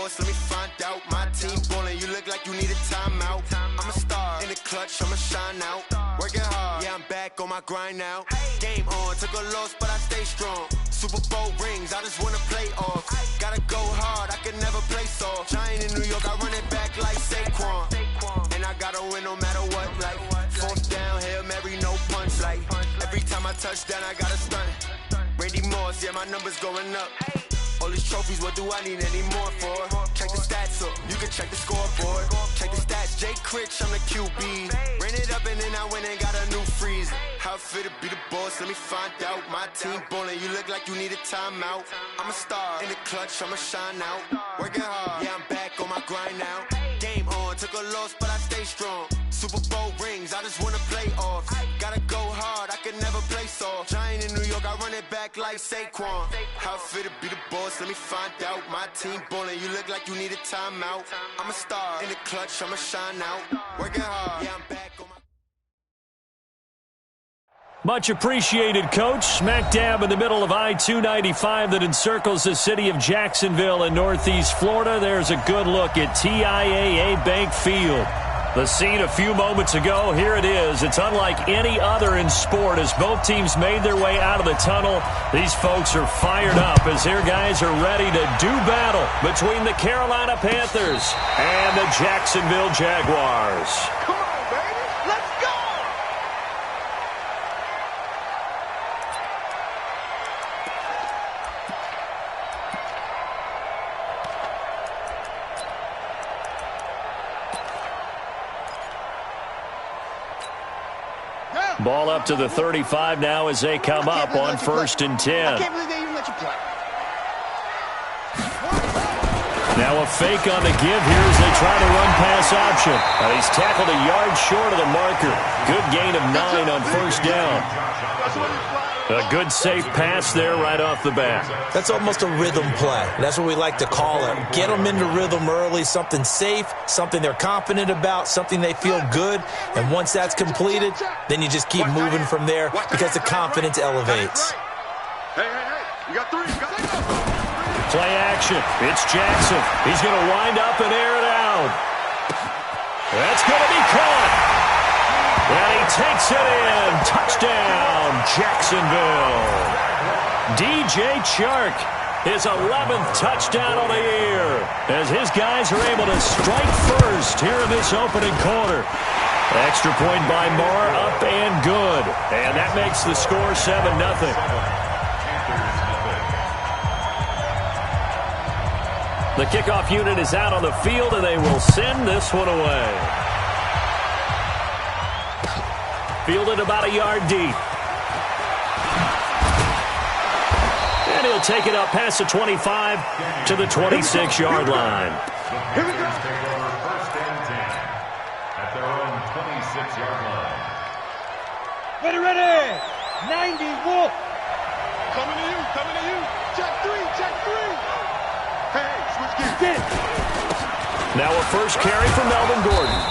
boss, let me find out. My team ballin', you look like you need a timeout. I'm a star, in the clutch, I'ma shine out. Working hard, yeah, I'm back on my grind now. Game on, took a loss, but I stay strong. Super Bowl rings, I just wanna play off. Gotta go hard, I can never play soft. Giant in New York, I run it back like Saquon. And I gotta win no matter what, like fourth down, Hail Mary, no punch. Like every time I touch down, I gotta stunt. Randy Moss, yeah, my numbers going up. All these trophies, what do I need any more for? Check the stats up, you can check the scoreboard. Check the stats, Jay Critch, I'm the QB. Ran it up and then I went and got a new freeze. How it feel to be the boss, let me find out. My team ballin', you look like you need a timeout. I'm a star, in the clutch, I'ma shine out. Working hard, yeah, I'm back on my grind now. Game on, took a loss, but I stay strong. Super Bowl rings, I just wanna play off. Gotta go hard, I can never play soft. Giant in New York, I run it back like Saquon. How it feel to be the boss, let me find out. My team ballin', you look like you need a timeout. I'm a star, in the clutch, I'ma shine out. Working hard, yeah, I'm back on my... Much appreciated, Coach. Smack dab in the middle of I-295 that encircles the city of Jacksonville in Northeast Florida. There's a good look at TIAA Bank Field. The scene a few moments ago, here it is. It's unlike any other in sport as both teams made their way out of the tunnel. These folks are fired up as their guys are ready to do battle between the Carolina Panthers and the Jacksonville Jaguars. Come on, baby. Let's go! Ball up to the 35 now as they come up on 1st and 10. I can't believe they even let you play. Now a fake on the give here as they try to run pass option. He's tackled a yard short of the marker. Good gain of 9 on 1st down. A good safe pass there right off the bat. That's almost a rhythm play. That's what we like to call it. Get them into rhythm early, something safe, something they're confident about, something they feel good. And once that's completed, then you just keep moving from there because the confidence elevates. Hey, you got 3. Play action. It's Jackson. He's going to wind up and air it out. That's going to be caught. And he takes it in. Touchdown, Jacksonville. DJ Chark, his 11th touchdown of the year, as his guys are able to strike first here in this opening quarter. Extra point by Marr, up and good. And that makes the score 7-0. The kickoff unit is out on the field, and they will send this one away. Fielded about a yard deep. And he'll take it up past the 25 to the 26-yard line. Here we go. First and 10 at their own 26-yard line. Ready. 90, Wolf. Coming to you. Check 3. Hey, switch gears. Now a first carry for Melvin Gordon.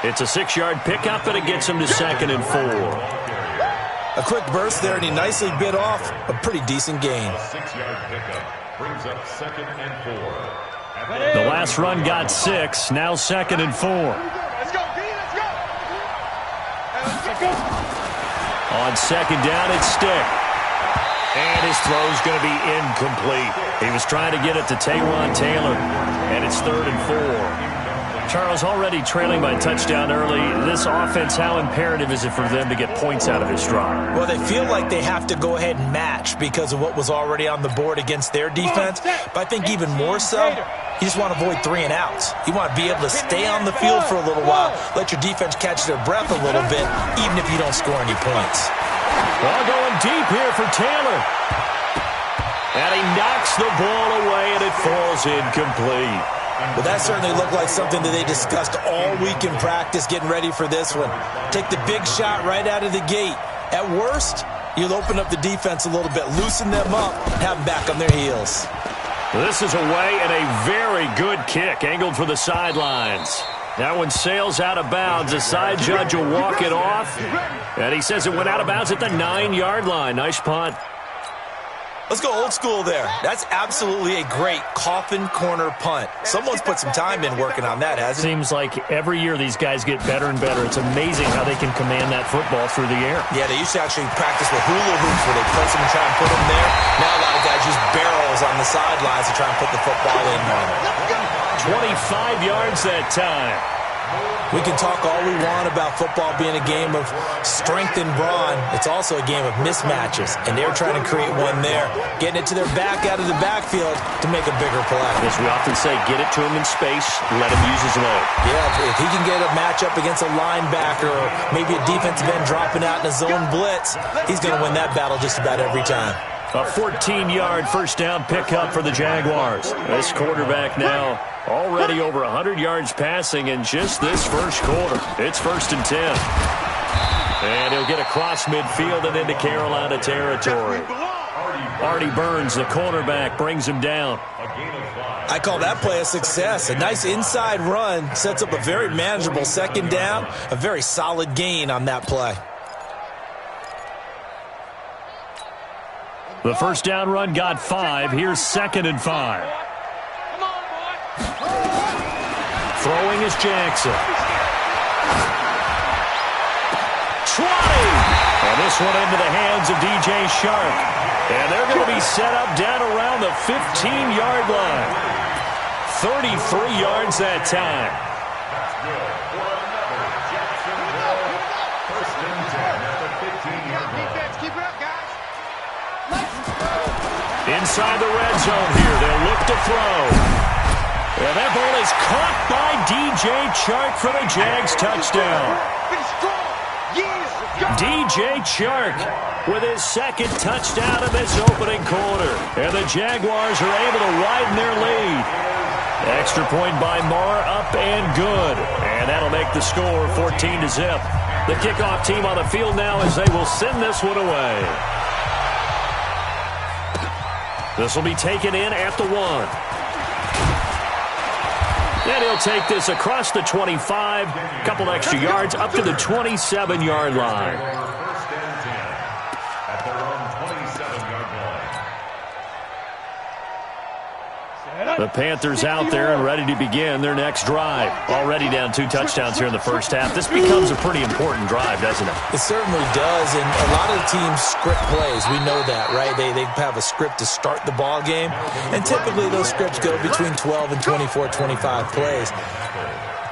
It's a 6-yard pickup, and it gets him to 2nd and 4. A quick burst there, and he nicely bit off a pretty decent gain. A 6-yard pickup brings up 2nd and 4. The last run got 6, now 2nd and 4. Let's go, D, let's go. Hey, let's go. On 2nd down, it's Stick. And his throw's going to be incomplete. He was trying to get it to Taywan Taylor, and it's 3rd and 4. Charles, already trailing by touchdown early. This offense, how imperative is it for them to get points out of this drive? Well, they feel like they have to go ahead and match because of what was already on the board against their defense. But I think even more so, you just want to avoid 3 and outs. You want to be able to stay on the field for a little while, let your defense catch their breath a little bit, even if you don't score any points. Ball going deep here for Taylor. And he knocks the ball away, and it falls incomplete. Well, that certainly looked like something that they discussed all week in practice, getting ready for this one. Take the big shot right out of the gate. At worst, you'll open up the defense a little bit, loosen them up, have them back on their heels. This is away and a very good kick, angled for the sidelines. That one sails out of bounds. The side judge will walk it off, and he says it went out of bounds at the 9-yard line. Nice punt. Let's go old school there. That's absolutely a great coffin corner punt. Someone's put some time in working on that, hasn't it? Seems like every year these guys get better and better. It's amazing how they can command that football through the air. Yeah, they used to actually practice with hula hoops where they place them and try and put them there. Now a lot of guys use barrels on the sidelines to try and put the football in. 25 yards that time. We can talk all we want about football being a game of strength and brawn. It's also a game of mismatches, and they're trying to create one there, getting it to their back out of the backfield to make a bigger play. As we often say, get it to him in space, let him use his leg. Yeah, if he can get a matchup against a linebacker or maybe a defensive end dropping out in a zone blitz, he's going to win that battle just about every time. A 14-yard first down pickup for the Jaguars. This quarterback now already over 100 yards passing in just this first quarter. It's 1st and 10. And he'll get across midfield and into Carolina territory. Artie Burns, the cornerback, brings him down. I call that play a success. A nice inside run sets up a very manageable second down, a very solid gain on that play. The first down run got 5. Here's 2nd and 5. Come on, boy. Throwing is Jackson. 20. And this one into the hands of DJ Shark. And they're going to be set up down around the 15-yard line. 33 yards that time. That's good for another Jacksonville. 1st and 10 at the 15-yard line. Defense, keep it up, guys. Inside the red zone here, they'll look to throw. And that ball is caught by DJ Chark for the Jags touchdown. DJ Chark with his 2nd touchdown of this opening quarter. And the Jaguars are able to widen their lead. Extra point by Marr, up and good. And that'll make the score 14-0. The kickoff team on the field now as they will send this one away. This will be taken in at the 1. And he'll take this across the 25, a couple extra yards, up to the 27-yard line. 1st and 10 at their own 27-yard line. The Panthers out there and ready to begin their next drive. Already down 2 touchdowns here in the first half. This becomes a pretty important drive, doesn't it? It certainly does, and a lot of the teams script plays. We know that, right? They have a script to start the ball game, and typically those scripts go between 12 and 24, 25 plays.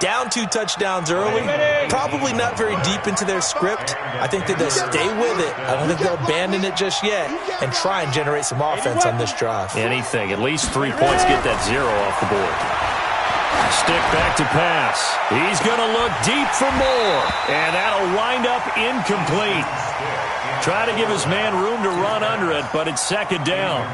Down 2 touchdowns early, probably not very deep into their script. I think that they'll stay with it. I don't think they'll abandon it just yet and try and generate some offense on this drive. Anything, at least 3 points, get that 0 off the board. Stick back to pass. He's going to look deep for more, and that'll wind up incomplete. Try to give his man room to run under it, but it's 2nd down.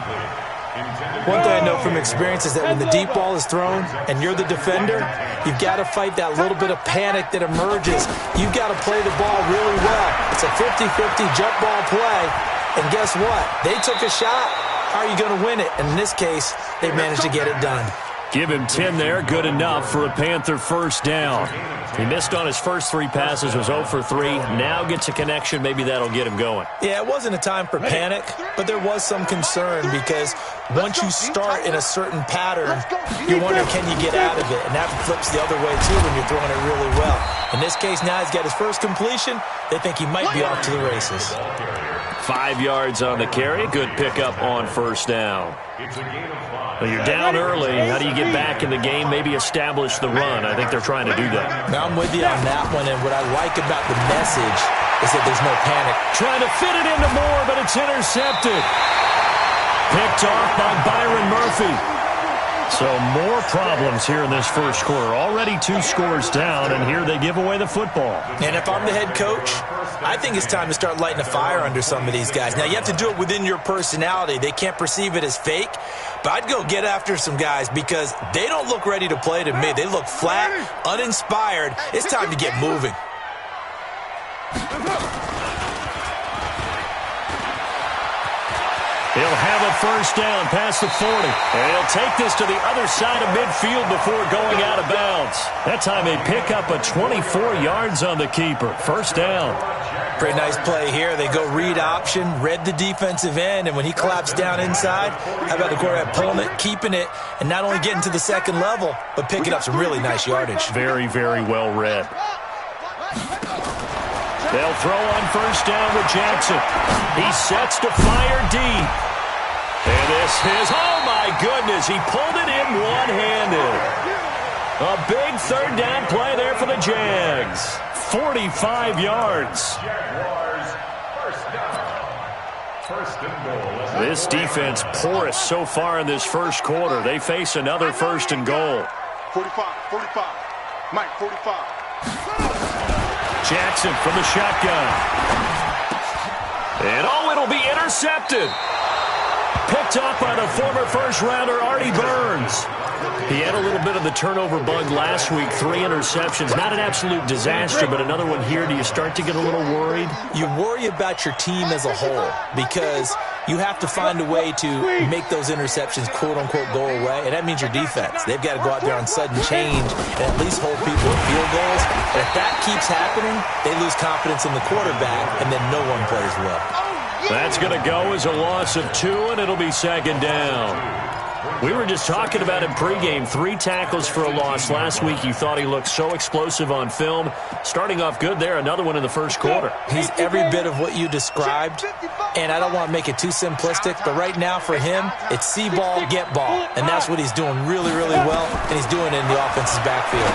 One thing I know from experience is that when the deep ball is thrown and you're the defender, you've got to fight that little bit of panic that emerges. You've got to play the ball really well. It's a 50-50 jump ball play, and guess what? They took a shot. How are you going to win it? And in this case, they managed to get it done. Give him 10 there, good enough for a Panther first down. He missed on his first 3 passes, was 0 for 3. Now gets a connection, maybe that'll get him going. Yeah, it wasn't a time for panic, but there was some concern because once you start in a certain pattern, you're wondering, can you get out of it? And that flips the other way, too, when you're throwing it really well. In this case, now he's got his first completion. They think he might be off to the races. 5 yards on the carry. Good pickup on first down. Well, you're down early. How do you get back in the game? Maybe establish the run. I think they're trying to do that. Now I'm with you on that one, and what I like about the message is that there's no panic. Trying to fit it into Moore, but it's intercepted. Picked off by Byron Murphy. So more problems here in this first quarter. Already 2 scores down, and here they give away the football. And if I'm the head coach, I think it's time to start lighting a fire under some of these guys. Now, you have to do it within your personality. They can't perceive it as fake. But I'd go get after some guys because they don't look ready to play to me. They look flat, uninspired. It's time to get moving. He'll have a first down past the 40. And he'll take this to the other side of midfield before going out of bounds. That time they pick up a 24 yards on the keeper. First down. Pretty nice play here. They go read option, read the defensive end, and when he claps down inside, how about the quarterback pulling it, keeping it, and not only getting to the second level, but picking up some really nice yardage. Very, very well read. They'll throw on first down with Jackson. He sets to fire deep. And this is, oh my goodness, he pulled it in one-handed. A big third down play there for the Jags. 45 yards. This defense porous so far in this first quarter. They face another first and goal. 45. Mike, 45. Jackson from the shotgun. And oh, it'll be intercepted. Picked up by the former first-rounder Artie Burns. He had a little bit of the turnover bug last week, 3 interceptions. Not an absolute disaster, but another one here. Do you start to get a little worried? You worry about your team as a whole because you have to find a way to make those interceptions, quote-unquote, go away, and that means your defense. They've got to go out there on sudden change and at least hold people at field goals. And if that keeps happening, they lose confidence in the quarterback, and then no one plays well. That's going to go as a loss of 2, and it'll be second down. We were just talking about him pregame. 3 tackles for a loss. Last week you thought he looked so explosive on film. Starting off good there, another one in the first quarter. He's every bit of what you described, and I don't want to make it too simplistic, but right now for him, it's see ball, get ball, and that's what he's doing really, really well, and he's doing it in the offense's backfield.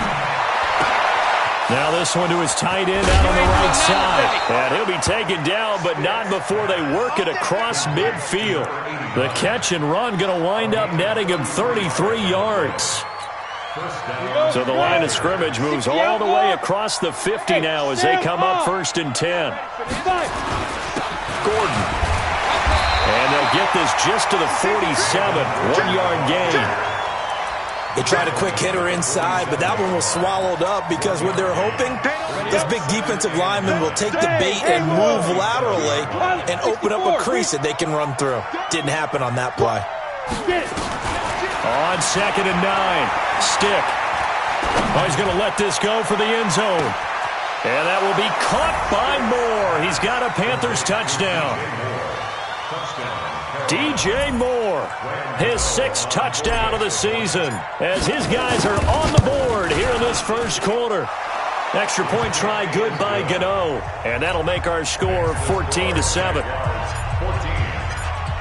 Now this one to his tight end out on the right side. And he'll be taken down, but not before they work it across midfield. The catch and run going to wind up netting him 33 yards. So the line of scrimmage moves all the way across the 50 now as they come up 1st and 10. Gordon. And they'll get this just to the 47. 1-yard gain. They tried a quick hitter inside, but that one was swallowed up because what they're hoping, this big defensive lineman will take the bait and move laterally and open up a crease that they can run through. Didn't happen on that play. On 2nd and 9, Stick. Oh, he's going to let this go for the end zone. And that will be caught by Moore. He's got a Panthers touchdown. DJ Moore, his 6th touchdown of the season, as his guys are on the board here in this first quarter. Extra point try good by Gano, and that'll make our score 14-7.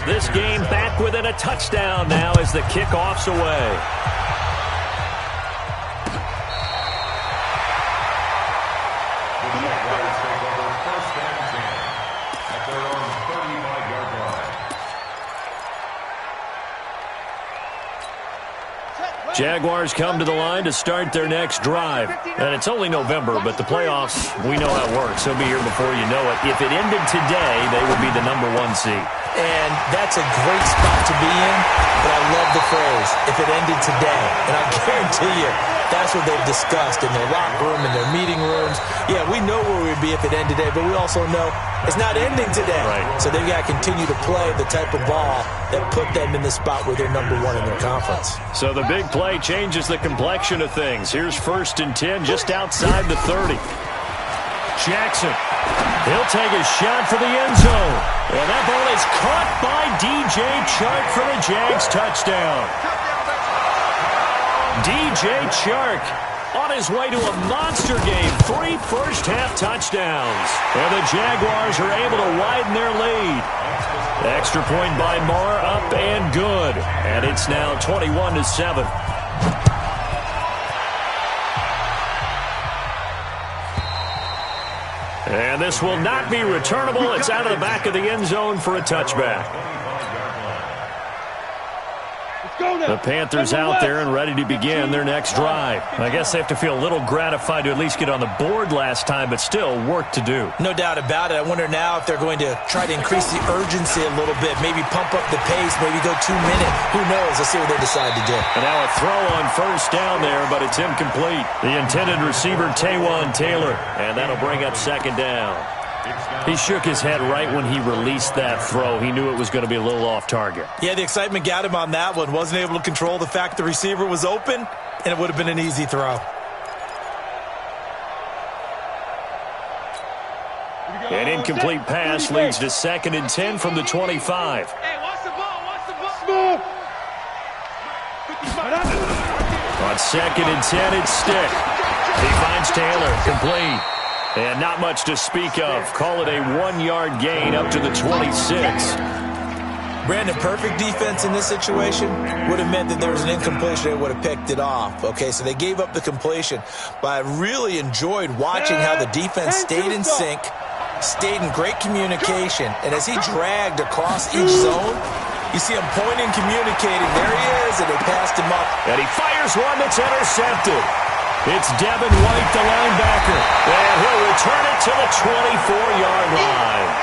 This game back within a touchdown now as the kickoff's away. Jaguars come to the line to start their next drive. And it's only November, but the playoffs, we know how it works. They'll be here before you know it. If it ended today, they would be the number 1 seed. And that's a great spot to be in, but I love the phrase, if it ended today. And I guarantee you, that's what they've discussed in their locker room, in their meeting rooms. Yeah, we know where we'd be if it ended today, but we also know it's not ending today. Right. So they've got to continue to play the type of ball that put them in the spot where they're number 1 in their conference. So the big play changes the complexion of things. Here's 1st and 10 just outside the 30. Jackson. He'll take a shot for the end zone. And that ball is caught by DJ Chark for the Jags touchdown. DJ Chark on his way to a monster game. 3 first-half touchdowns. And the Jaguars are able to widen their lead. Extra point by Marr, up and good. And it's now 21-7. And this will not be returnable. It's out of the back of the end zone for a touchback. The Panthers out there and ready to begin their next drive. I guess they have to feel a little gratified to at least get on the board last time, but still work to do. No doubt about it. I wonder now if they're going to try to increase the urgency a little bit, maybe pump up the pace, maybe go 2 minutes. Who knows? Let's see what they decide to do. And now a throw on first down there, but it's incomplete. The intended receiver, Taywan Taylor, and that'll bring up 2nd down. He shook his head right when he released that throw. He knew it was going to be a little off target. Yeah, the excitement got him on that one. Wasn't able to control the fact the receiver was open, and it would have been an easy throw. And incomplete pass leads to 2nd and 10 from the 25. Hey, watch the ball, watch the ball. On 2nd and 10, it's Stick. He finds Taylor, complete. And not much to speak of. Call it a 1-yard gain up to the 26. Brandon, perfect defense in this situation would have meant that there was an incompletion. They would have picked it off. Okay, so they gave up the completion. But I really enjoyed watching how the defense stayed in sync, stayed in great communication. And as he dragged across each zone, you see him pointing, communicating. There he is, and they passed him up. And he fires one that's intercepted. It's Devin White, the linebacker. And he'll return it to the 24-yard line.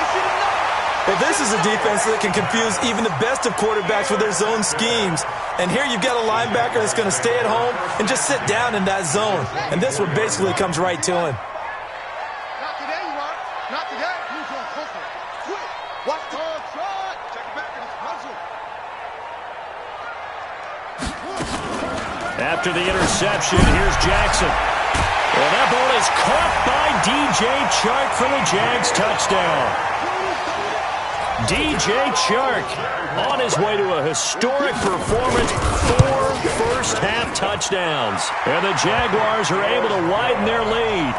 Well, this is a defense that can confuse even the best of quarterbacks with their zone schemes. And here you've got a linebacker that's going to stay at home and just sit down in that zone. And this one basically comes right to him. Not today, you are. Not today. Quick. Watch the ball. Check it back in his puzzle. After the interception, here's Jackson. And that ball is caught by DJ Chark for the Jags touchdown. DJ Chark on his way to a historic performance, 4 first-half touchdowns. And the Jaguars are able to widen their lead.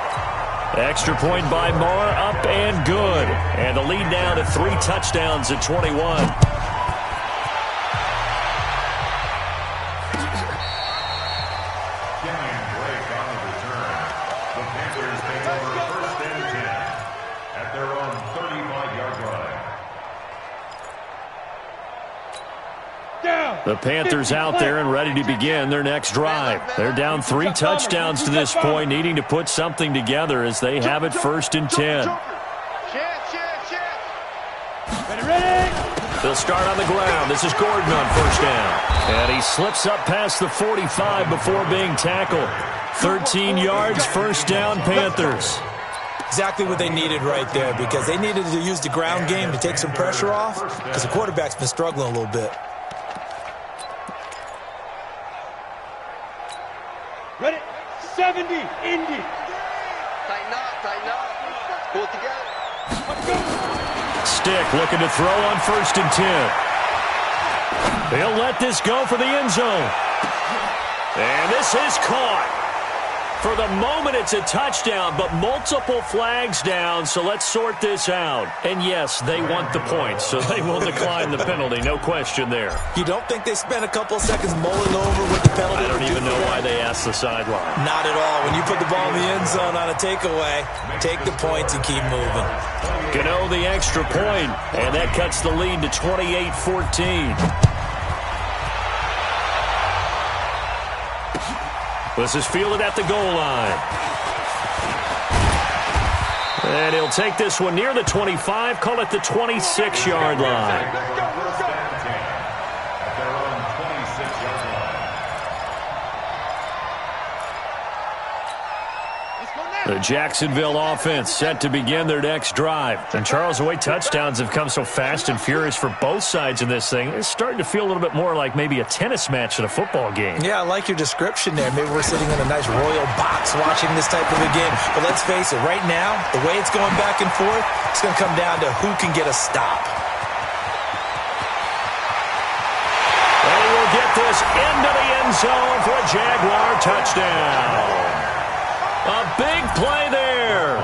Extra point by Moore, up and good. And the lead now to 3 touchdowns at 21. The Panthers out there and ready to begin their next drive. They're down 3 touchdowns to this point, needing to put something together as they have it 1st and 10. They'll start on the ground. This is Gordon on 1st down. And he slips up past the 45 before being tackled. 13 yards, 1st down, Panthers. Exactly what they needed right there, because they needed to use the ground game to take some pressure off, because the quarterback's been struggling a little bit. Ready? 70, Indy. Tighten up. Pull it together. Stick looking to throw on 1st and 10. They'll let this go for the end zone. And this is caught. For the moment, it's a touchdown, but multiple flags down, so let's sort this out. And yes, they want the points, so they will decline the penalty, no question there. You don't think they spent a couple of seconds mulling over what the penalty I don't even know why they asked the sideline. Not at all. When you put the ball in the end zone on a takeaway, take the points and keep moving. Gano the extra point, and that cuts the lead to 28-14. This is fielded at the goal line. And he'll take this one near the 25, call it the 26-yard line. The Jacksonville offense set to begin their next drive. And Charles, the way touchdowns have come so fast and furious for both sides in this thing, it's starting to feel a little bit more like maybe a tennis match than a football game. Yeah, I like your description there. Maybe we're sitting in a nice royal box watching this type of a game. But let's face it, right now, the way it's going back and forth, it's going to come down to who can get a stop. They will get this into the end zone for a Jaguar touchdown. A big play there.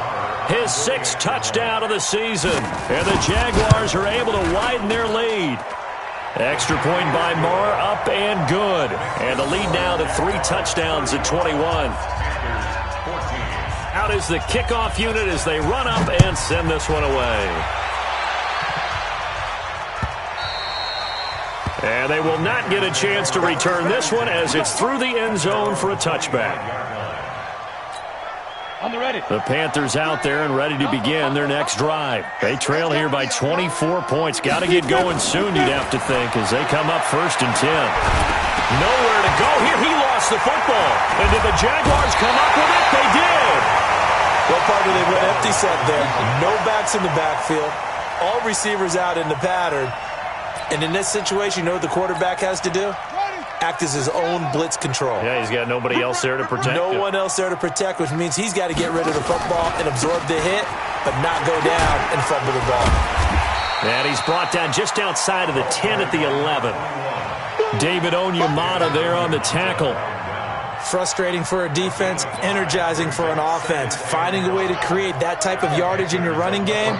His 6th touchdown of the season. And the Jaguars are able to widen their lead. Extra point by Moore, up and good. And the lead now to 3 touchdowns at 21. Out is the kickoff unit as they run up and send this one away. And they will not get a chance to return this one as it's through the end zone for a touchback. On the ready. The Panthers out there and ready to begin their next drive. They trail here by 24 points. Got to get going soon, you'd have to think, as they come up 1st and 10. Nowhere to go here. He lost the football. And did the Jaguars come up with it? They did. Well, partner, they went empty set there. No backs in the backfield. All receivers out in the pattern. And in this situation, you know what the quarterback has to do? Act as his own blitz control. Yeah, he's got nobody else there to protect him. No one else there to protect, which means he's got to get rid of the football and absorb the hit but not go down and fumble the ball. And he's brought down just outside of the 10 at the 11. David Onyemata there on the tackle. Frustrating for a defense, energizing for an offense. Finding a way to create that type of yardage in your running game,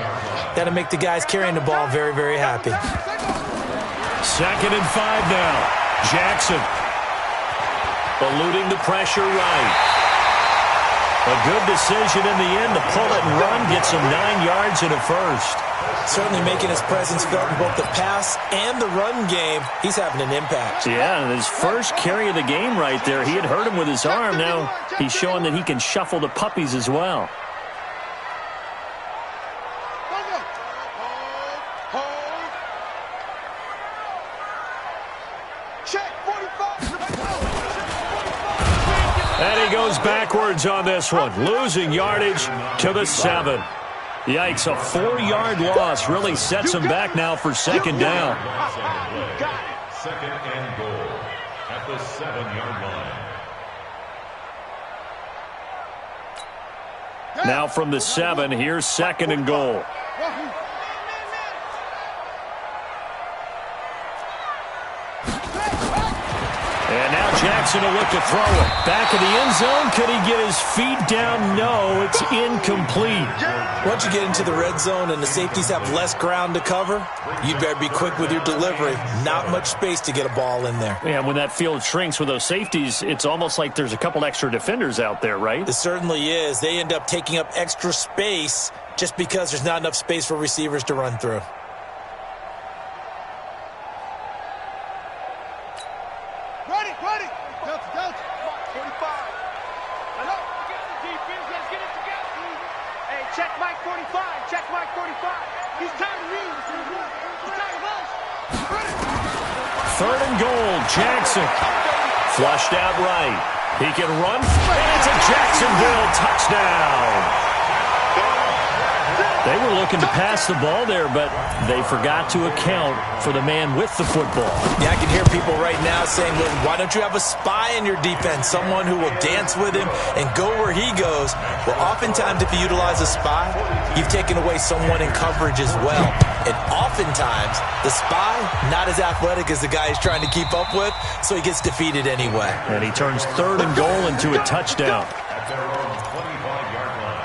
that'll make the guys carrying the ball very, very happy. 2nd and 5 now. Jackson eluding the pressure right. A good decision in the end to pull it and run, gets him 9 yards and a first. Certainly making his presence felt in both the pass and the run game. He's having an impact. Yeah, and his first carry of the game right there. He had hurt him with his arm. Now he's showing that he can shuffle the puppies as well. And he goes backwards on this one, losing yardage to the 7. Yikes, a 4-yard loss really sets him back now for 2nd down. 2nd and goal at the 7-yard line. Now from the 7, here's 2nd and goal. And now Jackson will look to throw it. Back of the end zone. Could he get his feet down? No, it's incomplete. Once you get into the red zone and the safeties have less ground to cover, you'd better be quick with your delivery. Not much space to get a ball in there. Yeah, when that field shrinks with those safeties, it's almost like there's a couple extra defenders out there, right? It certainly is. They end up taking up extra space just because there's not enough space for receivers to run through. Jackson flushed out right. He can run, and it's a Jacksonville touchdown. They were looking to pass the ball there, but they forgot to account for the man with the football. Yeah, I can hear people right now saying, well, why don't you have a spy in your defense, someone who will dance with him and go where he goes? Well, oftentimes if you utilize a spy, you've taken away someone in coverage as well. And oftentimes, the spy, not as athletic as the guy he's trying to keep up with, so he gets defeated anyway. And he turns 3rd and goal into a touchdown. At their own 25-yard line.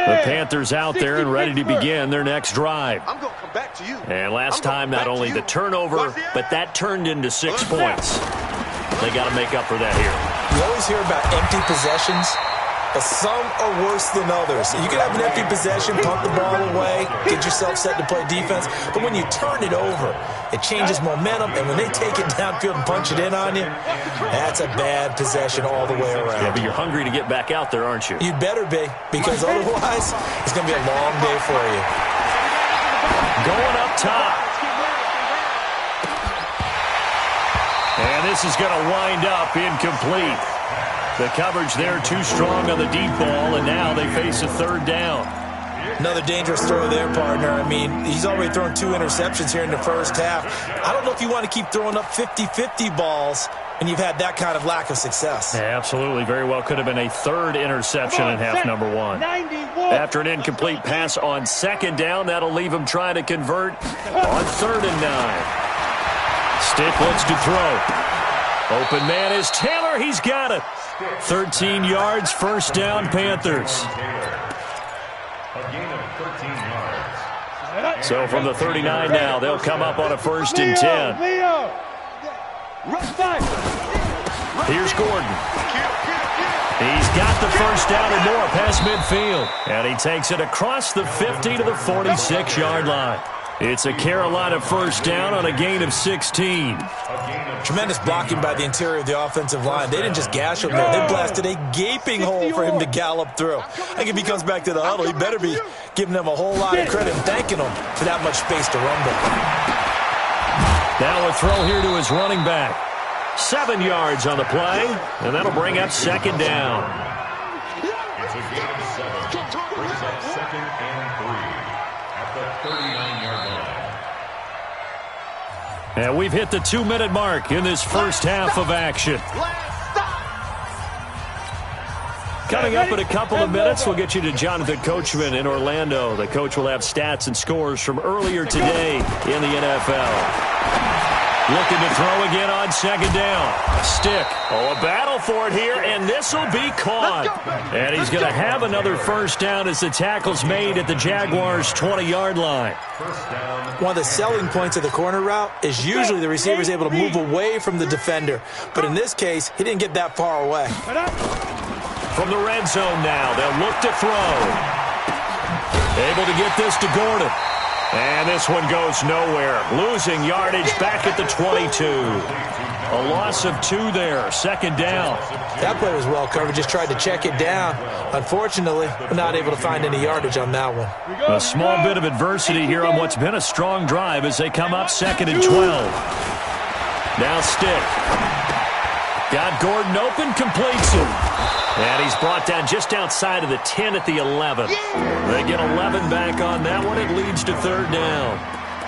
The Panthers out there and ready to begin their next drive. I'm going to come back to you. And last time, not only the turnover, but that turned into 6 points. They got to make up for that here. You always hear about empty possessions, but some are worse than others. You can have an empty possession, pump the ball away, get yourself set to play defense, but when you turn it over, it changes momentum, and when they take it downfield and punch it in on you, that's a bad possession all the way around. Yeah, but you're hungry to get back out there, aren't you? You'd better be, because otherwise, it's going to be a long day for you. Going up top. And this is going to wind up incomplete. The coverage there too strong on the deep ball, and now they face a 3rd down. Another dangerous throw there, partner. I mean, he's already thrown 2 interceptions here in the first half. I don't know if you want to keep throwing up 50-50 balls when you've had that kind of lack of success. Yeah, absolutely. Very well could have been a 3rd interception in half number 1. After an incomplete pass on 2nd down, that'll leave him trying to convert on 3rd and 9. Stick looks to throw. Open man is Taylor. He's got it. 13 yards, 1st down, Panthers. A gain of 13 yards. So from the 39 now, they'll come up on a 1st and 10. Here's Gordon. He's got the 1st down and more past midfield. And he takes it across the 50 to the 46-yard line. It's a Carolina 1st down on a gain of 16. Tremendous blocking by the interior of the offensive line. They didn't just gash him there. They blasted a gaping hole for him to gallop through. I think if he comes back to the huddle, he better be giving them a whole lot of credit and thanking them for that much space to rumble. Now a throw here to his running back. 7 yards on the play, and that'll bring up 2nd down. It's a gain of 7. Brings up 2nd and 3 at the 39-yard line. And we've hit the 2-minute mark in this first half of action. Coming up in a couple of minutes, we'll get you to Jonathan Coachman in Orlando. The coach will have stats and scores from earlier today in the NFL. Looking to throw again on second down. Stick. Oh, a battle for it here, and this will be caught. And he's going to have another first down as the tackle's made at the Jaguars' 20-yard line. One of the selling points of the corner route is usually the receiver is able to move away from the defender. But in this case, he didn't get that far away. From the red zone now, they'll look to throw. Able to get this to Gordon. And this one goes nowhere. Losing yardage back at the 22. A loss of 2 there. Second down. That play was well covered. Just tried to check it down. Unfortunately, we're not able to find any yardage on that one. A small bit of adversity here on what's been a strong drive as they come up second and 12. Now Stick. Got Gordon open, completes him. And he's brought down just outside of the 10 at the 11. They get 11 back on that one. It leads to third down.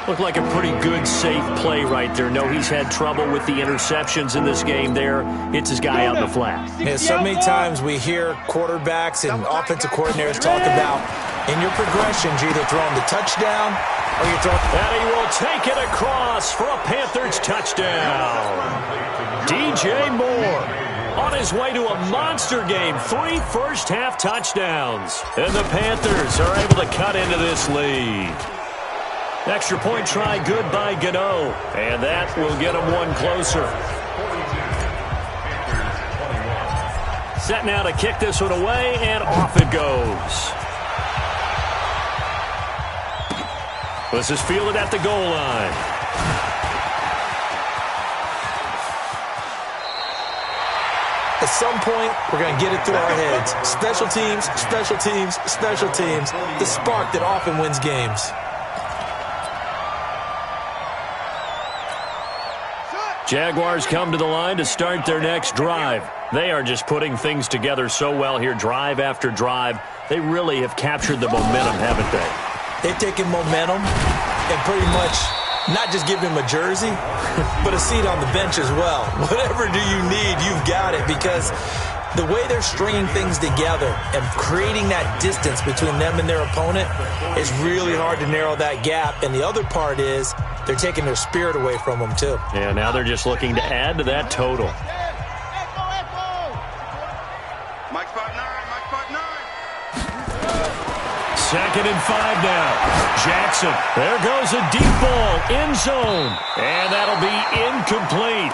Looked like a pretty good, safe play right there. No, he's had trouble with the interceptions in this game there. Hits his guy out in the flat. Yeah, so many times we hear quarterbacks and offensive coordinators talk about in your progressions, you're either throwing the touchdown or you're throwing... And he will take it across for a Panthers touchdown. DJ Moore. On his way to a monster game, 3 first-half touchdowns. And the Panthers are able to cut into this lead. Extra point try good by Gano. And that will get him one closer. Set now to kick this one away, and off it goes. This is fielded at the goal line. At some point, we're going to get it through our heads. Special teams, special teams, special teams. The spark that often wins games. Jaguars come to the line to start their next drive. They are just putting things together so well here, drive after drive. They really have captured the momentum, haven't they? They've taken momentum and pretty much not just give him a jersey, but a seat on the bench as well. Whatever do you need, you've got it, because the way they're stringing things together and creating that distance between them and their opponent is really hard to narrow that gap. And the other part is they're taking their spirit away from them, too. Yeah, now they're just looking to add to that total. Mike 5'9", Mike 5'9". Second and 5 now. Jackson. There goes a deep ball. End zone. And that'll be incomplete.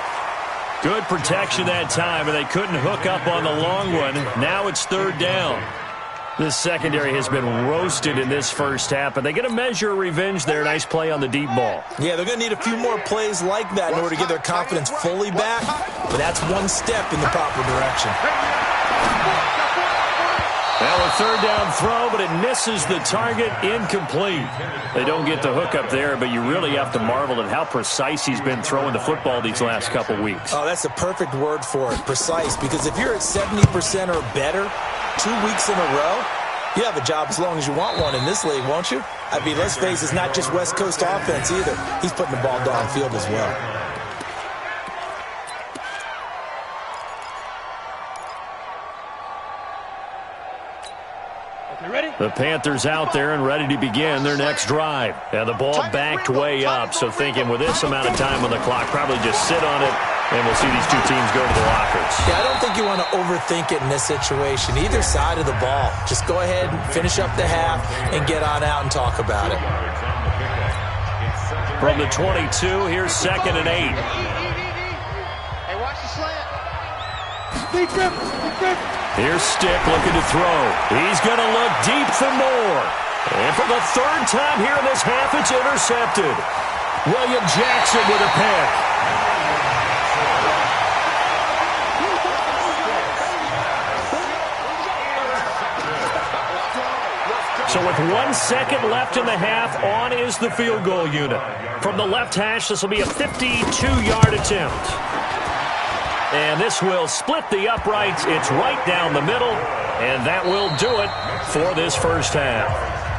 Good protection that time, and they couldn't hook up on the long one. Now it's third down. This secondary has been roasted in this first half, but they get a measure of revenge there. Nice play on the deep ball. Yeah, they're going to need a few more plays like that in order to get their confidence fully back, but that's one step in the proper direction. Well, a third down throw, but it misses the target. Incomplete. They don't get the hook up there, but you really have to marvel at how precise he's been throwing the football these last couple weeks. Oh, that's the perfect word for it, precise, because if you're at 70% or better 2 weeks in a row, you have a job as long as you want one in this league, won't you? I mean, let's face it, it's not just West Coast offense either. He's putting the ball downfield as well. The Panthers out there and ready to begin their next drive. And the ball backed way up, so thinking with this amount of time on the clock, probably just sit on it, and we'll see these two teams go to the lockers. Yeah, I don't think you want to overthink it in this situation. Either side of the ball. Just go ahead and finish up the half and get on out and talk about it. From the 22, here's second and 8. Hey, watch the slant. Deep grip. Here's Stick looking to throw. He's going to look deep for more. And for the third time here in this half, it's intercepted. William Jackson with a pick. So with 1 second left in the half, on is the field goal unit. From the left hash, this will be a 52-yard attempt. And this will split the uprights. It's right down the middle, and that will do it for this first half.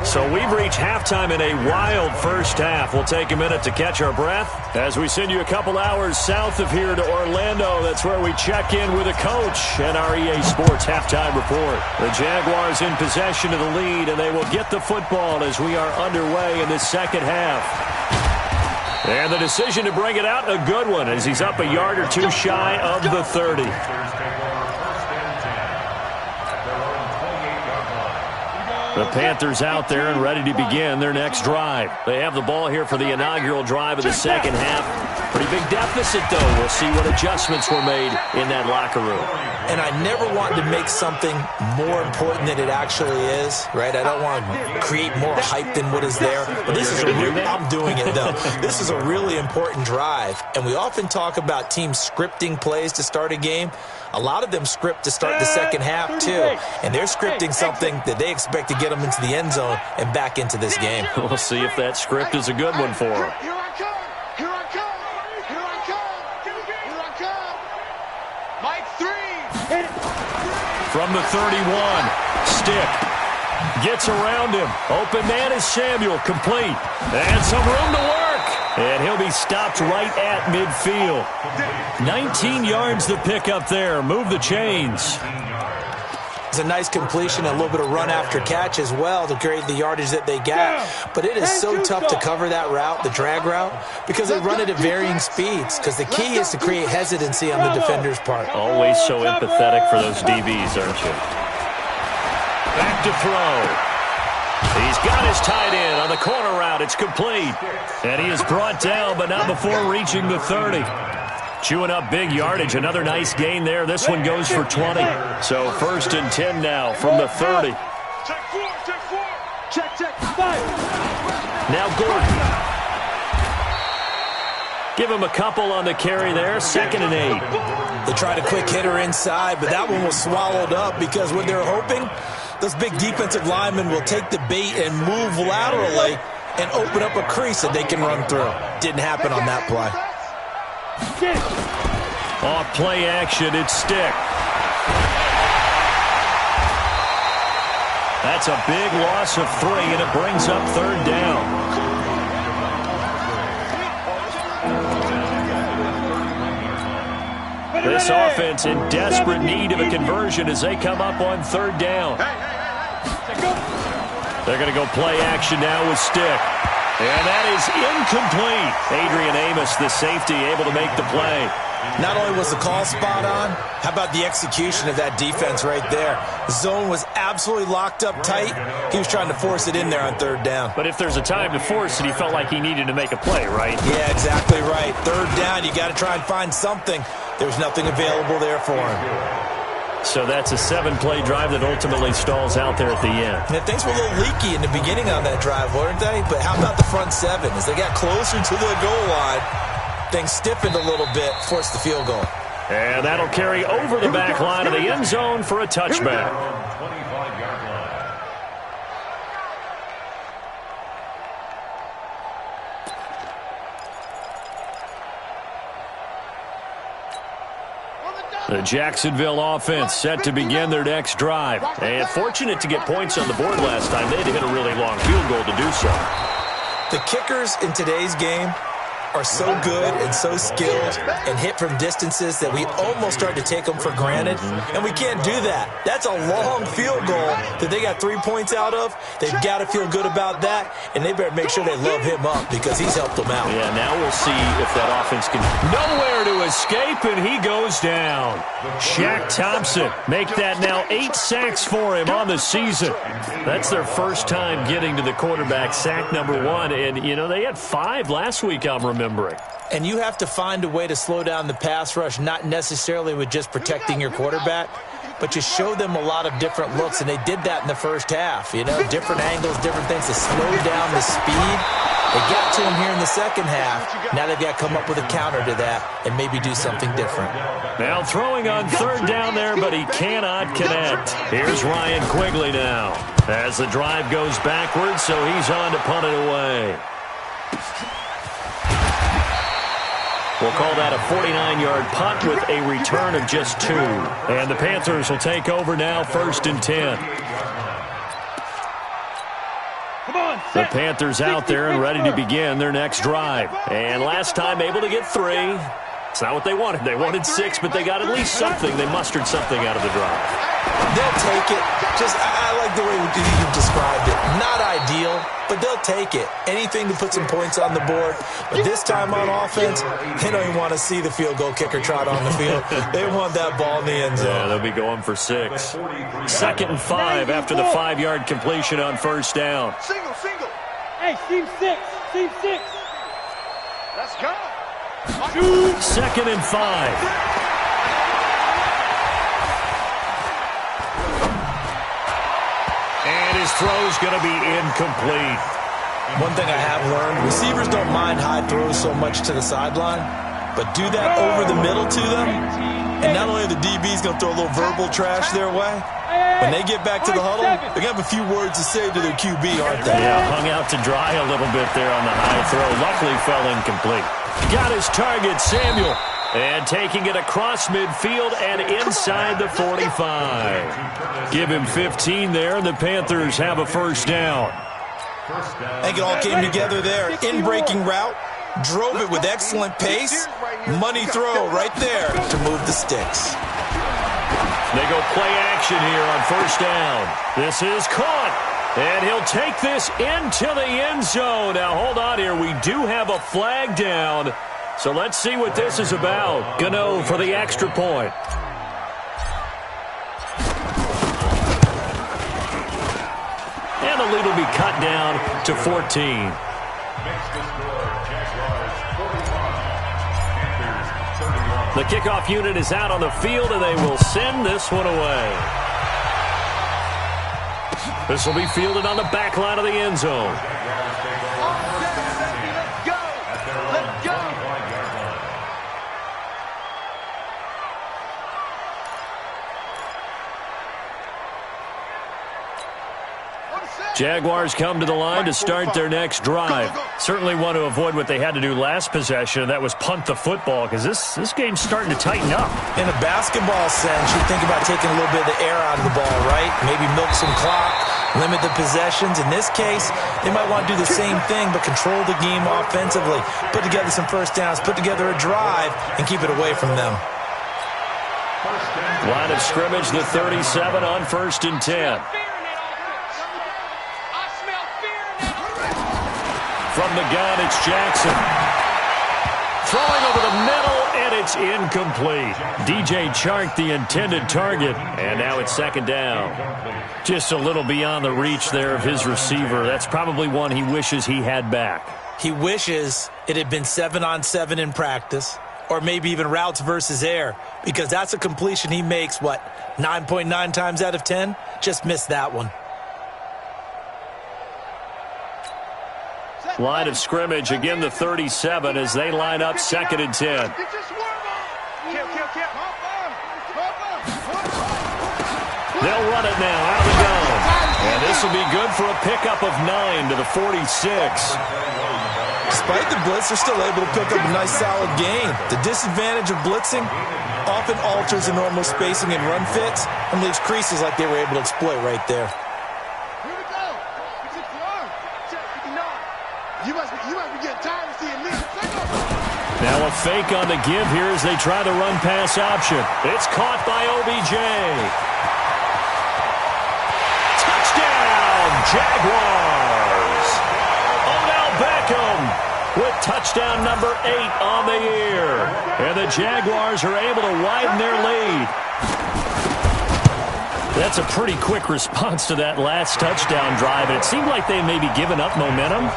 So we've reached halftime in a wild first half. We'll take a minute to catch our breath as we send you a couple hours south of here to Orlando. That's where we check in with a coach and our EA Sports halftime report. The Jaguars in possession of the lead, and they will get the football as we are underway in this second half. And the decision to bring it out, a good one, as he's up a yard or two shy of the 30. The Panthers out there and ready to begin their next drive. They have the ball here for the inaugural drive of the second half. Pretty big deficit, though. We'll see what adjustments were made in that locker room. And I never wanted to make something more important than it actually is, right? I don't want to create more hype than what is there. But this is I'm doing it, though. This is a really important drive. And we often talk about teams scripting plays to start a game. A lot of them script to start the second half, too. And they're scripting something that they expect to get them into the end zone and back into this game. We'll see if that script is a good one for them. Here I come! Here I come! Here I come! Here I come! Mike 3! From the 31, Stick gets around him. Open man is Samuel, complete. And some room to work. And he'll be stopped right at midfield. 19 yards the pick up there. Move the chains. It's a nice completion, a little bit of run after catch as well to create the yardage that they got. But it is so tough to cover that route, the drag route, because they run it at varying speeds. Because the key is to create hesitancy on the defender's part. Always so empathetic for those DBs, aren't you? Back to throw. He's got his tight end on the corner route. It's complete. And he is brought down, but not before reaching the 30. Chewing up big yardage. Another nice gain there. This one goes for 20. So 1st and 10 now from the 30. Check 4! Check 4! Check, 5. Now Gordon. Give him a couple on the carry there. 2nd and 8. They tried a quick hitter inside, but that one was swallowed up because what they're hoping, those big defensive linemen will take the bait and move laterally and open up a crease that they can run through. Didn't happen on that play. Off play action, it's Stick. That's a big loss of 3, and it brings up 3rd down. This offense in desperate need of a conversion as they come up on 3rd down. They're going to go play action now with Stick. And that is incomplete. Adrian Amos, the safety, able to make the play. Not only was the call spot on, how about the execution of that defense right there? The zone was absolutely locked up tight. He was trying to force it in there on 3rd down. But if there's a time to force it, he felt like he needed to make a play, right? Yeah, exactly right. 3rd down, you got to try and find something. There's nothing available there for him. So that's a 7-play drive that ultimately stalls out there at the end. And things were a little leaky in the beginning on that drive, weren't they? But how about the front 7? As they got closer to the goal line, things stiffened a little bit, forced the field goal. And that'll carry over the back line of the end zone for a touchback. The Jacksonville offense set to begin their next drive. And fortunate to get points on the board last time. They had to hit a really long field goal to do so. The kickers in today's game are so good and so skilled and hit from distances that we almost start to take them for granted, and we can't do that. That's a long field goal that they got 3 points out of. They've got to feel good about that, and they better make sure they love him up because he's helped them out. Yeah, now we'll see if that offense can... Nowhere to escape, and he goes down. Shaq Thompson make that now 8 sacks for him on the season. That's their first time getting to the quarterback, sack number 1, and, you know, they had 5 last week, I'm remembering. And you have to find a way to slow down the pass rush, not necessarily with just protecting your quarterback, but you show them a lot of different looks, and they did that in the first half. You know, different angles, different things to slow down the speed. They got to him here in the second half. Now they've got to come up with a counter to that and maybe do something different. Now throwing on 3rd down there, but he cannot connect. Here's Ryan Quigley now as the drive goes backwards, so he's on to punt it away. We'll call that a 49-yard punt with a return of just 2. And the Panthers will take over now, 1st and 10. The Panthers out there and ready to begin their next drive. And last time able to get 3. It's not what they wanted. They wanted 6, but they got at least something. They mustered something out of the drive. They'll take it. I like the way you described it. Not ideal, but they'll take it. Anything to put some points on the board. But this time on offense, they don't even want to see the field goal kicker trot on the field. They want that ball in the end zone. Yeah, they'll be going for 6. 2nd and 5 after the 5-yard completion on first down. Single. Hey, team 6. Team 6. Let's go. 2nd and 5. And his throw's going to be incomplete. One thing I have learned, receivers don't mind high throws so much to the sideline, but do that over the middle to them, and not only are the DBs going to throw a little verbal trash their way, when they get back to the huddle, they're going to have a few words to say to their QB, aren't they? Yeah, hung out to dry a little bit there on the high throw. Luckily fell incomplete. Got his target, Samuel. And taking it across midfield and inside the 45. Give him 15 there, and the Panthers have a first down. I think it all came together there. In-breaking route, drove it with excellent pace. Money throw right there to move the sticks. They go play action here on first down. This is caught, and he'll take this into the end zone. Now, hold on here. We do have a flag down. So let's see what this is about. Gano for the extra point. And the lead will be cut down to 14. The kickoff unit is out on the field, and they will send this one away. This will be fielded on the back line of the end zone. Jaguars come to the line to start their next drive. Certainly want to avoid what they had to do last possession, and that was punt the football, because this game's starting to tighten up. In a basketball sense, you think about taking a little bit of the air out of the ball, right? Maybe milk some clock, limit the possessions. In this case, they might want to do the same thing, but control the game offensively. Put together some first downs, put together a drive, and keep it away from them. Line of scrimmage, the 37 on 1st and 10. From the gun, it's Jackson. Throwing over the middle, and it's incomplete. DJ Chark, the intended target, and now it's 2nd down. Just a little beyond the reach there of his receiver. That's probably one he wishes he had back. He wishes it had been 7-on-7 in practice, or maybe even routes versus air, because that's a completion he makes, 9.9 times out of 10? Just missed that one. Line of scrimmage, again the 37 as they line up 2nd and 10. They'll run it now out of the gun. And this will be good for a pickup of 9 to the 46. Despite the blitz, they're still able to pick up a nice solid gain. The disadvantage of blitzing often alters the normal spacing and run fits and leaves creases like they were able to exploit right there. Now a fake on the give here as they try the run-pass option. It's caught by OBJ. Touchdown, Jaguars! Odell Beckham with touchdown number 8 on the year. And the Jaguars are able to widen their lead. That's a pretty quick response to that last touchdown drive. And it seemed like they may be giving up momentum.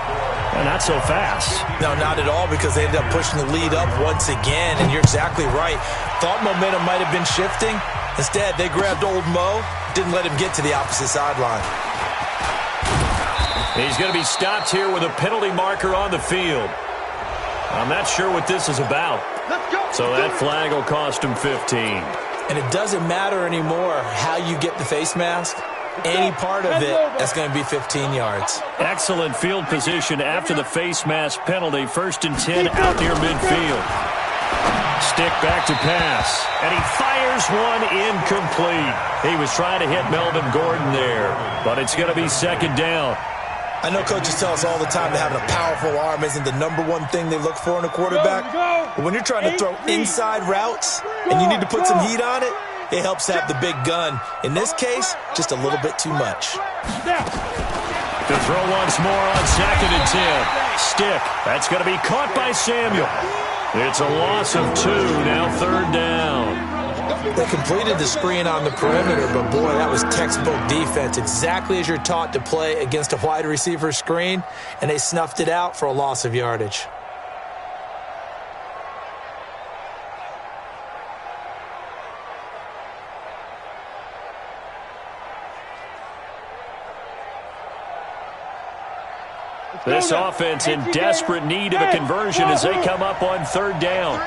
Not so fast. No, not at all, because they ended up pushing the lead up once again, and you're exactly right. Thought momentum might have been shifting. Instead, they grabbed old Mo, didn't let him get to the opposite sideline. He's going to be stopped here with a penalty marker on the field. I'm not sure what this is about. So that flag will cost him 15. And it doesn't matter anymore how you get the face mask. Any part of it, that's going to be 15 yards. Excellent field position after the face mask penalty. 1st and 10 out near midfield. Stick back to pass. And he fires one incomplete. He was trying to hit Melvin Gordon there. But it's going to be 2nd down. I know coaches tell us all the time that having a powerful arm isn't the number one thing they look for in a quarterback. But when you're trying to throw inside routes and you need to put some heat on it, it helps to have the big gun. In this case, just a little bit too much. To throw once more on 2nd and 10. Stick. That's going to be caught by Samuel. It's a loss of 2. Now 3rd down. They completed the screen on the perimeter, but boy, that was textbook defense. Exactly as you're taught to play against a wide receiver screen, and they snuffed it out for a loss of yardage. This offense in desperate need of a conversion as they come up on 3rd down.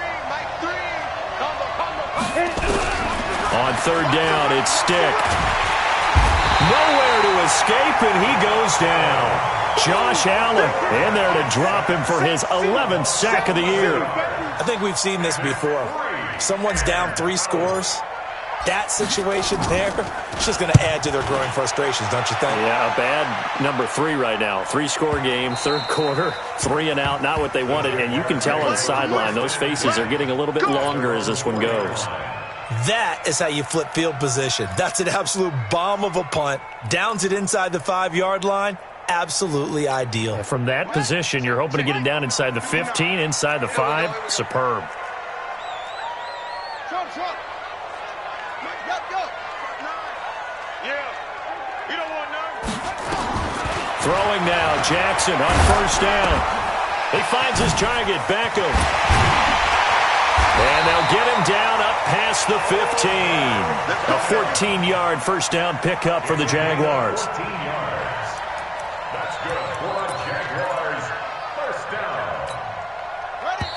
On 3rd down, it's Stick. Nowhere to escape, and he goes down. Josh Allen in there to drop him for his 11th sack of the year. I think we've seen this before. Someone's down 3 scores. That situation there, it's just going to add to their growing frustrations, don't you think? Yeah, a bad number 3 right now. 3-score game, 3rd quarter, 3 and out, not what they wanted. And you can tell on the sideline, those faces are getting a little bit longer as this one goes. That is how you flip field position. That's an absolute bomb of a punt. Downs it inside the 5-yard line. Absolutely ideal. From that position, you're hoping to get it down inside the 15, inside the 5. Superb. Throwing now, Jackson on 1st down. He finds his target, Beckham. And they'll get him down up past the 15. A 14-yard 1st down pickup for the Jaguars. 14 yards. That's good for Jaguars. 1st down.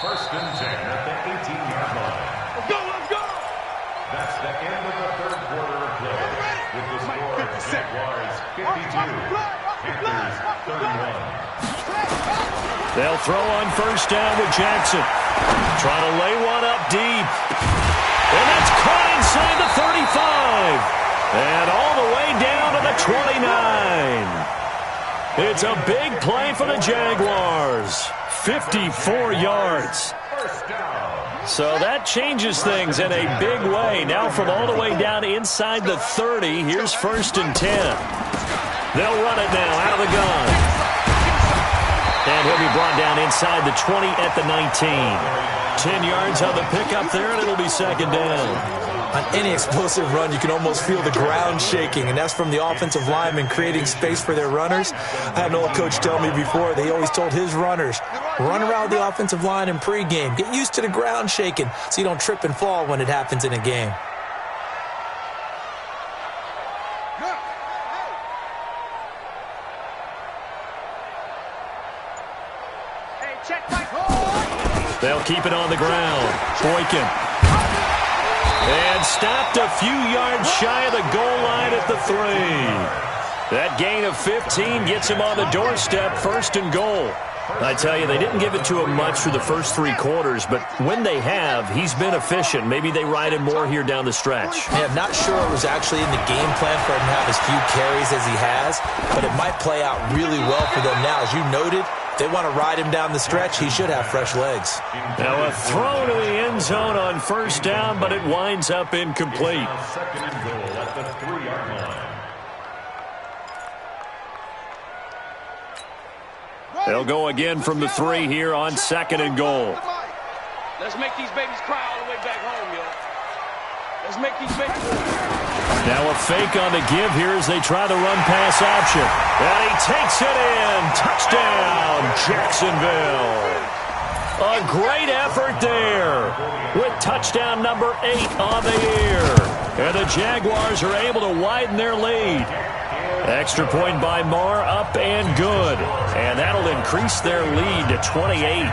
1st and 10 at the 18-yard line. Let's go, let's go! That's the end of the 3rd quarter of play. With the score, Jaguars 52, Panthers 31. They'll throw on 1st down with Jackson. Trying to lay one up deep. And that's caught inside the 35. And all the way down to the 29. It's a big play for the Jaguars. 54 yards. So that changes things in a big way. Now from all the way down inside the 30, here's 1st and 10. They'll run it now out of the gun. And he'll be brought down inside the 20 at the 19. 10 yards on the pickup there, and it'll be 2nd down. On any explosive run, you can almost feel the ground shaking, and that's from the offensive linemen creating space for their runners. I had an old coach tell me before, they always told his runners, run around the offensive line in pregame. Get used to the ground shaking so you don't trip and fall when it happens in a game. They'll keep it on the ground. Boykin. And stopped a few yards shy of the goal line at the 3. That gain of 15 gets him on the doorstep, 1st and goal. I tell you, they didn't give it to him much through the first 3 quarters, but when they have, he's been efficient. Maybe they ride him more here down the stretch. Yeah, I'm not sure it was actually in the game plan for him to have as few carries as he has, but it might play out really well for them now. As you noted, they want to ride him down the stretch. He should have fresh legs. Now a throw to the end zone on 1st down, but it winds up incomplete. 2nd and goal at the 3-yard line. They'll go again from the 3 here on 2nd and goal. Let's make these babies cry all the way back home, yo. Let's make these babies cry. Now a fake on the give here as they try the run-pass option. And he takes it in. Touchdown, Jacksonville. A great effort there with touchdown number 8 on the year. And the Jaguars are able to widen their lead. Extra point by Marr, up and good. And that'll increase their lead to 28.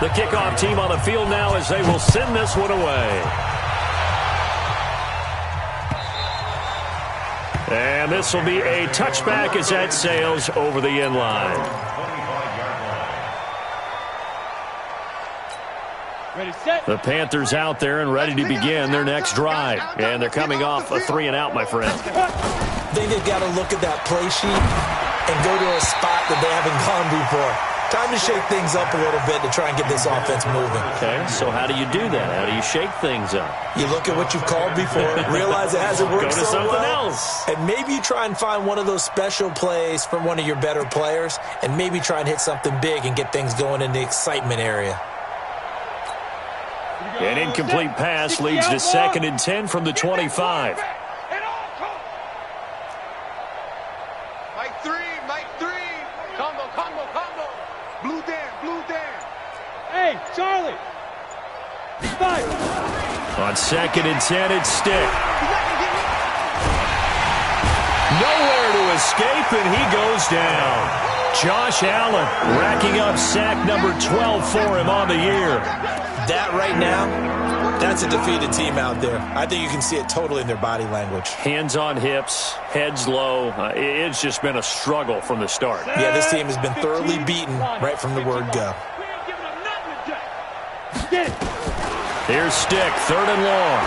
The kickoff team on the field now as they will send this one away. And this will be a touchback as that sails over the end line. Ready, set. The Panthers out there and ready to begin their next drive. And they're coming off a 3 and out, my friend. I think they've got to look at that play sheet and go to a spot that they haven't gone before. Time to shake things up a little bit to try and get this offense moving. Okay, so how do you do that? How do you shake things up? You look at what you've called before, realize it hasn't worked Go to so something well, else. and maybe you try and find one of those special plays from one of your better players, and maybe try and hit something big and get things going in the excitement area. An incomplete pass leads to 2nd and 10 from the 25. Mike 3. Combo. Blue Dan. Hey, Charlie. 5. On 2nd and 10, it's Stick. Nowhere to escape, and he goes down. Josh Allen racking up sack number 12 for him on the year. That right now, that's a defeated team out there. I think you can see it totally in their body language. Hands on hips, heads low. It's just been a struggle from the start. Yeah, this team has been thoroughly beaten right from the word go. Here's Stick, 3rd and long.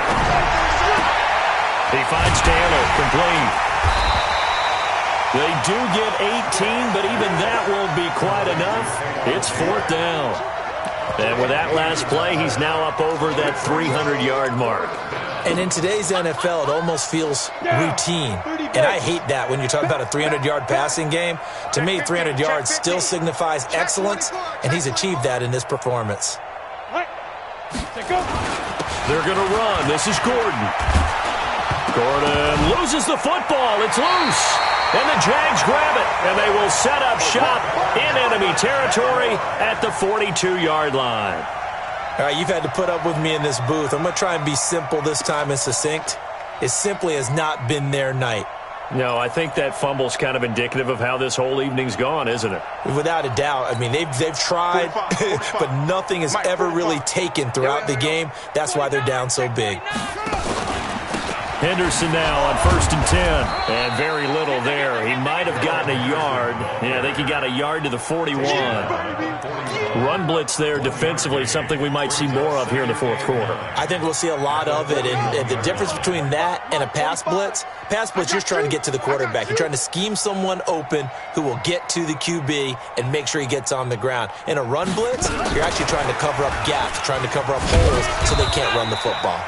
He finds Taylor, complete. They do get 18, but even that won't be quite enough. It's 4th down. And with that last play, he's now up over that 300-yard mark. And in today's NFL, it almost feels routine. And I hate that when you talk about a 300-yard passing game. To me, 300 yards still signifies excellence, and he's achieved that in this performance. They're going to run. This is Gordon. Gordon loses the football. It's loose. And the Jags grab it, and they will set up shop in enemy territory at the 42-yard line. All right, you've had to put up with me in this booth. I'm going to try and be simple this time and succinct. It simply has not been their night. No, I think that fumble's kind of indicative of how this whole evening's gone, isn't it? Without a doubt. I mean, they've tried, but nothing has ever really taken throughout the game. That's why they're down so big. Henderson now on 1st and 10. And very little there. He might have gotten a yard. Yeah, I think he got a yard to the 41. Run blitz there defensively, something we might see more of here in the 4th quarter. I think we'll see a lot of it. And the difference between that and a pass blitz, you're just trying to get to the quarterback. You're trying to scheme someone open who will get to the QB and make sure he gets on the ground. In a run blitz, you're actually trying to cover up gaps, trying to cover up holes so they can't run the football.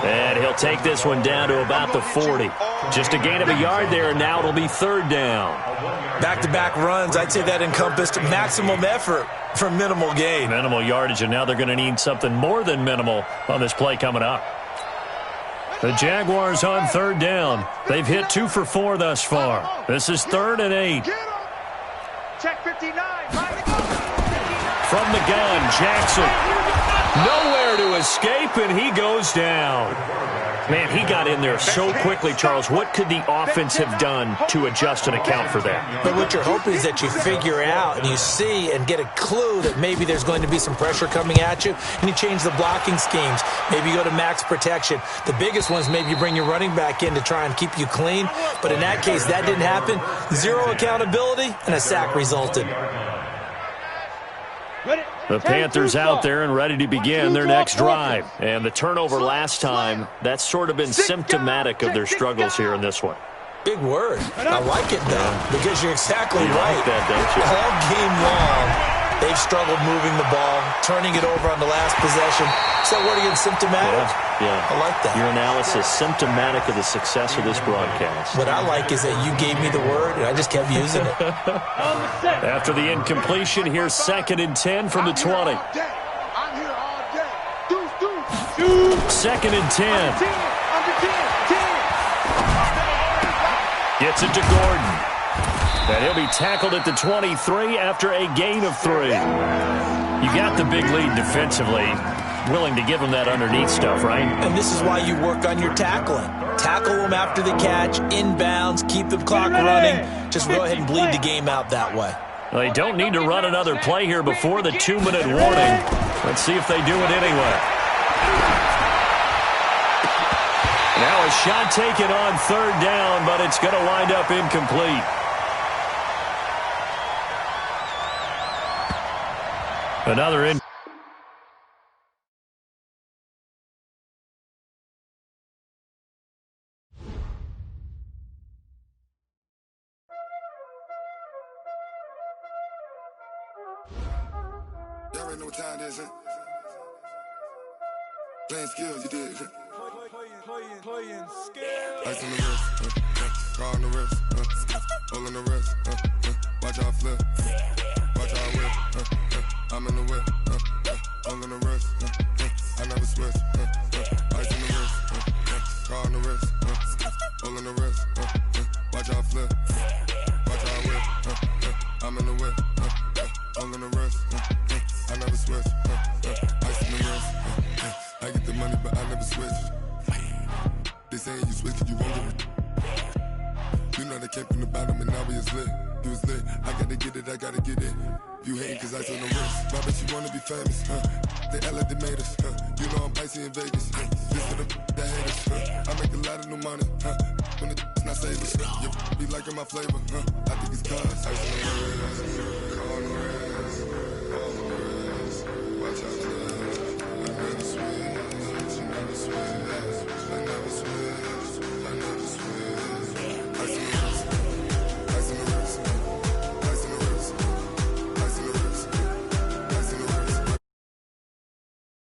And he'll take this one down to about the 40. Just a gain of a yard there, and now it'll be 3rd down. Back-to-back runs, I'd say that encompassed maximum effort for minimal gain. Minimal yardage, and now they're going to need something more than minimal on this play coming up. The Jaguars on 3rd down. They've hit 2 for 4 thus far. This is 3rd and 8. Check 59. From the gun, Jackson. Nowhere to escape, and he goes down. Man, he got in there so quickly, Charles. What could the offense have done to adjust and account for that? But what you're hoping is that you figure out and you see and get a clue that maybe there's going to be some pressure coming at you, and you change the blocking schemes. Maybe you go to max protection. The biggest one is maybe you bring your running back in to try and keep you clean. But in that case, that didn't happen. 0 accountability, and a sack resulted. The Panthers out there and ready to begin their next drive. And the turnover last time, that's sort of been symptomatic of their struggles here in this one. Big word. I like it, though, because you're exactly you right. Like that, don't you? All game long, they've struggled moving the ball, turning it over on the last possession. Is that word again, symptomatic? Yeah. I like that. Your analysis, symptomatic of the success of this broadcast. What I like is that you gave me the word, and I just kept using it. After the incompletion, here's 2nd and 10 from the 20. I'm here all day. Deuce. 2nd and 10. Under 10. Gets it to Gordon. And he'll be tackled at the 23 after a gain of 3. You got the big lead defensively. Willing to give him that underneath stuff, right? And this is why you work on your tackling. Tackle them after the catch, inbounds, keep the clock running. Just go ahead and bleed the game out that way. Well, they don't need to run another play here before the 2-minute warning. Let's see if they do it anyway. Now a shot taken on 3rd down, but it's going to wind up incomplete. Another in. already know what time it is, huh? Playing skills, you did. Playing skills. Ice on the wrist, car on the wrist, hole on the wrist, watch how I flip, watch how I whip, I'm in the whip, hole on the wrist, I never switch, ice on the wrist, car on the wrist, hole on the wrist, watch how I flip, watch how I whip, I'm in the whip, hole on the wrist, I never switch, ice on the wrist, I get the money but I never switch. They saying you switch and you won't get it. You know they came from the bottom and now we is lit. You was lit, I gotta get it, I gotta get it. You hating cause ice on the wrist. Why bet you wanna be famous, They act like they made us, You know I'm icy in Vegas, This for the that hate us, I make a lot of new money, When the not save us, you be liking my flavor, I think it's cause ice on the wrist.